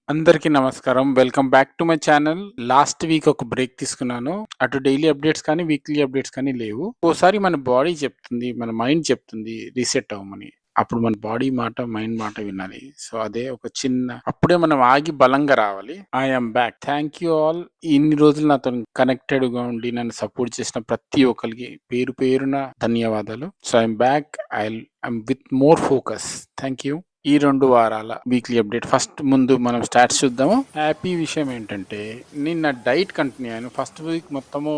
అందరికీ నమస్కారం. Welcome back to my channel. Last week ఒక బ్రేక్ తీసుకున్నాను. అటు డైలీ అప్డేట్స్ కానీ, వీక్లీ అప్డేట్స్ కానీ లేవు. ఓసారి మన బాడీ చెప్తుంది, మన మైండ్ చెప్తుంది రీసెట్ అవ్వమని. అప్పుడు మన బాడీ మాట, మైండ్ మాట వినాలి. సో అదే ఒక అప్పుడే మనం ఆగి బలంగా రావాలి. I am back. Thank you all. ఇన్ని రోజులు నాతో కనెక్టెడ్‌గా ఉండి నన్ను సపోర్ట్ చేసిన ప్రతి ఒక్కరికి పేరు పేరున ధన్యవాదాలు. So I'm back. I'm with more focus. Thank you. ఈ 2 వారాల వీక్లీ అప్డేట్. ఫస్ట్ ముందు మనం స్టాట్స్ చూద్దాము. హ్యాపీ విషయం ఏంటంటే నేను డైట్ కంటిన్యూ అయ్యాను. ఫస్ట్ వీక్ మొత్తము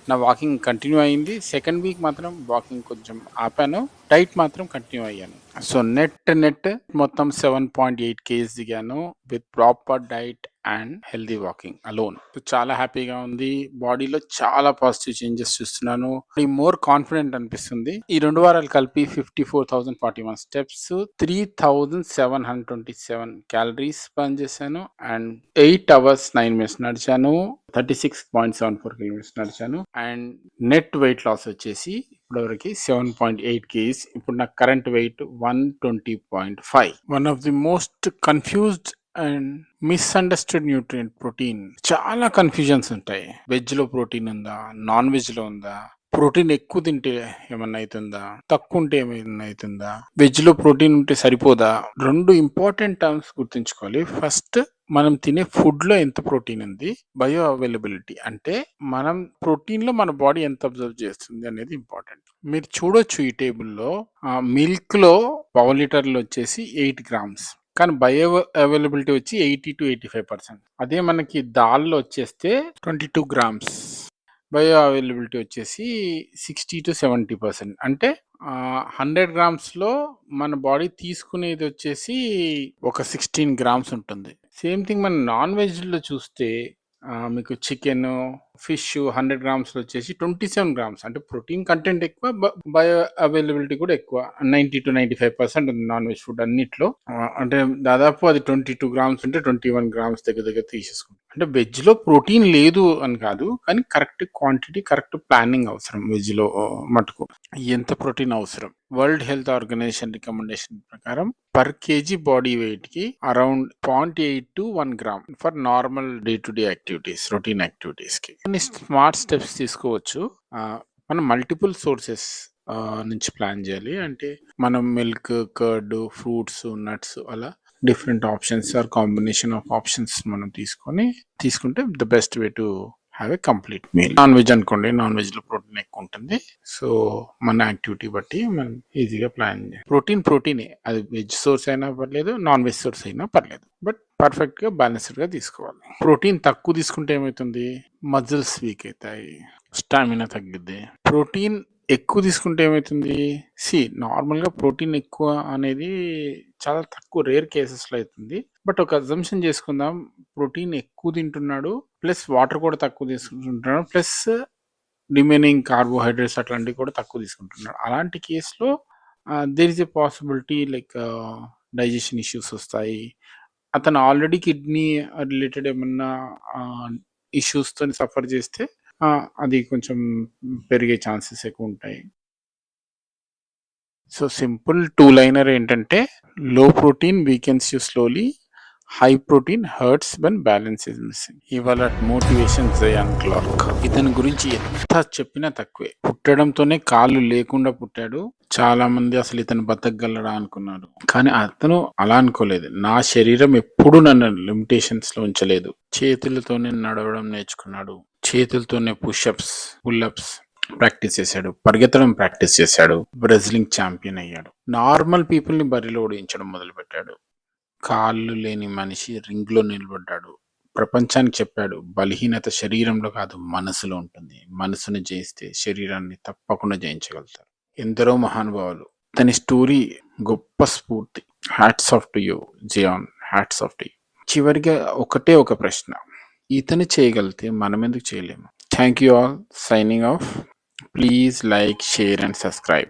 నా వాకింగ్ కంటిన్యూ అయింది. సెకండ్ వీక్ మాత్రం వాకింగ్ కొంచెం ఆపాను. డైట్ మాత్రం కంటిన్యూ అయ్యాను. సో నెట్ మొత్తం 7.8 కేజీస్ దిగాను with proper diet and healthy walking alone. చాలా హ్యాపీగా ఉంది. బాడీలో చాలా పాజిటివ్ చేంజెస్ చూస్తున్నాను. మోర్ కాన్ఫిడెంట్ అనిపిస్తుంది. ఈ 2 వారాలు కలిపి 54,041 స్టెప్స్, 3,727 క్యాలరీస్ బర్న్ చేశాను అండ్ 8 hours 9 minutes నడిచాను. 36.74 కిలోమీటర్స్ నడిచాను అండ్ నెట్ వెయిట్ లాస్ వచ్చేసి ఇప్పటివరకు 7.8 kgs. ఇప్పుడు నా current weight 120.5. One of the most confused and misunderstood nutrient protein. చాలా కన్ఫ్యూజన్స్ ఉంటాయి. వెజ్ లో ప్రోటీన్ ఉందా, నాన్ వెజ్ లో ఉందా, ప్రోటీన్ ఎక్కువ తింటే ఏమన్నా అవుతుందా, తక్కువ ఉంటే ఏమైనా అవుతుందా, వెజ్ లో ప్రోటీన్ ఉంటే సరిపోదా. 2 ఇంపార్టెంట్ టర్మ్స్ గుర్తుంచుకోవాలి. ఫస్ట్, మనం తినే ఫుడ్ లో ఎంత ప్రోటీన్ ఉంది. బయో అవైలబిలిటీ అంటే మనం ప్రోటీన్ లో మన బాడీ ఎంత అబ్జర్వ్ చేస్తుంది అనేది ఇంపార్టెంట్. మీరు చూడొచ్చు ఈ టేబుల్లో, మిల్క్ లో పావు లీటర్లు వచ్చేసి 8 grams, కానీ బయో అవైలబిలిటీ వచ్చి 80 to 85%. అదే మనకి దాల్లో వచ్చేస్తే 22 grams, బయో అవైలబిలిటీ వచ్చేసి 60 to 70%. అంటే 100 grams లో మన బాడీ తీసుకునేది వచ్చేసి ఒక 16 grams ఉంటుంది. సేమ్ థింగ్ మన నాన్ వెజ్ లో చూస్తే మీకు చికెన్, ఫిష్ 100 grams లో వచ్చేసి 27 grams. అంటే ప్రోటీన్ కంటెంట్ ఎక్కువ, బయో అవైలబిలిటీ కూడా ఎక్కువ. 90 to 95% ఉంది నాన్ వెజ్ ఫుడ్ అన్నిట్లో. అంటే దాదాపు అది 22 grams ఉంటే 21 grams దగ్గర తీసేసుకుంటాం. అంటే వెజ్ లో ప్రోటీన్ లేదు అని కాదు, కానీ కరెక్ట్ క్వాంటిటీ, కరెక్ట్ ప్లానింగ్ అవసరం. వెజ్ లో మటుకు ఎంత ప్రోటీన్ అవసరం. వరల్డ్ హెల్త్ ఆర్గనైజేషన్ రికమెండేషన్ ప్రకారం పర్ కేజీ బాడీ వెయిట్ కి around 0.8 to 1 gram for normal day to day activities, routine activities కి. కొన్ని స్మార్ట్ స్టెప్స్ తీసుకోవచ్చు. మనం మల్టిపుల్ సోర్సెస్ నుంచి ప్లాన్ చేయాలి. అంటే మనం మిల్క్, కర్డ్, ఫ్రూట్స్, నట్స్, అలా different options or combination of options మనం తీసుకుంటే the best way to have a complete meal. Non veg అనుకోండి, నాన్ వెజ్ లో ప్రోటీన్ ఎక్కువ ఉంటుంది. సో మన యాక్టివిటీ బట్టి మనం ఈజీగా ప్లాన్ చేయాలి. ప్రోటీనే, అది వెజ్ సోర్స్ అయినా పర్లేదు, నాన్ వెజ్ సోర్స్ అయినా పర్లేదు, బట్ పర్ఫెక్ట్ గా బ్యాలెన్స్డ్ గా తీసుకోవాలి. ప్రోటీన్ తక్కువ తీసుకుంటే ఏమవుతుంది, మజిల్స్ వీక్ అవుతాయి, స్టామినా తగ్గుద్ది. ప్రోటీన్ ఎక్కువ తీసుకుంటే ఏమవుతుంది, నార్మల్ గా ప్రోటీన్ ఎక్కువ అనేది చాలా తక్కువ, రేర్ కేసెస్ లో అవుతుంది. బట్ ఒక అజంప్షన్ చేసుకుందాం, ప్రోటీన్ ఎక్కువ తింటున్నాడు, ప్లస్ వాటర్ కూడా తక్కువ తీసుకుంటున్నాడు, ప్లస్ రిమైనింగ్ కార్బోహైడ్రేట్స్ అట్లాంటివి కూడా తక్కువ తీసుకుంటున్నాడు. అలాంటి కేసులో there is a possibility like digestion issues వస్తాయి. అతను ఆల్రెడీ కిడ్నీ రిలేటెడ్ ఏమన్నా ఇష్యూస్ తో సఫర్ చేస్తే అది కొంచెం పెరిగే ఛాన్సెస్ ఎక్కువ ఉంటాయి. సో సింపుల్ 2-liner ఏంటంటే, low protein weakens you slowly, high protein hurts when balance is missing. ఇవాళ మోటివేషన్ జయాన్ క్లార్క్. ఇతని గురించి ఎంత చెప్పినా తక్కువే. పుట్టడంతోనే కాళ్ళు లేకుండా పుట్టాడు. చాలా మంది అసలు ఇతను బతకగలడా అనుకున్నారు, కానీ అతను అలా అనుకోలేదు. నా శరీరం ఎప్పుడు నన్ను లిమిటేషన్స్ లో ఉంచలేదు. చేతులతోనే నడవడం నేర్చుకున్నాడు. చేతులతోనే పుషప్స్, పుల్అప్స్ ప్రాక్టీస్ చేశాడు. పరిగెత్తడం ప్రాక్టీస్ చేశాడు. రెజ్లింగ్ ఛాంపియన్ అయ్యాడు. నార్మల్ పీపుల్ ని బరిలో ఓడించడం మొదలు పెట్టాడు. కాళ్ళు లేని మనిషి రింగ్ లో నిలబడ్డాడు. ప్రపంచానికి చెప్పాడు, బలహీనత శరీరంలో కాదు, మనసులో ఉంటుంది. మనసును జయిస్తే శరీరాన్ని తప్పకుండా జయించగలుగుతారు. ఎందరో మహానుభావులు. తన స్టోరీ గొప్ప స్ఫూర్తి. Hats off to you Zion, hats off to you. చివరిగా ఒకటే ఒక ప్రశ్న, ఇతను చేయగలిగితే మనం ఎందుకు చేయలేము? Thank you all. Signing off. Please like, share and subscribe.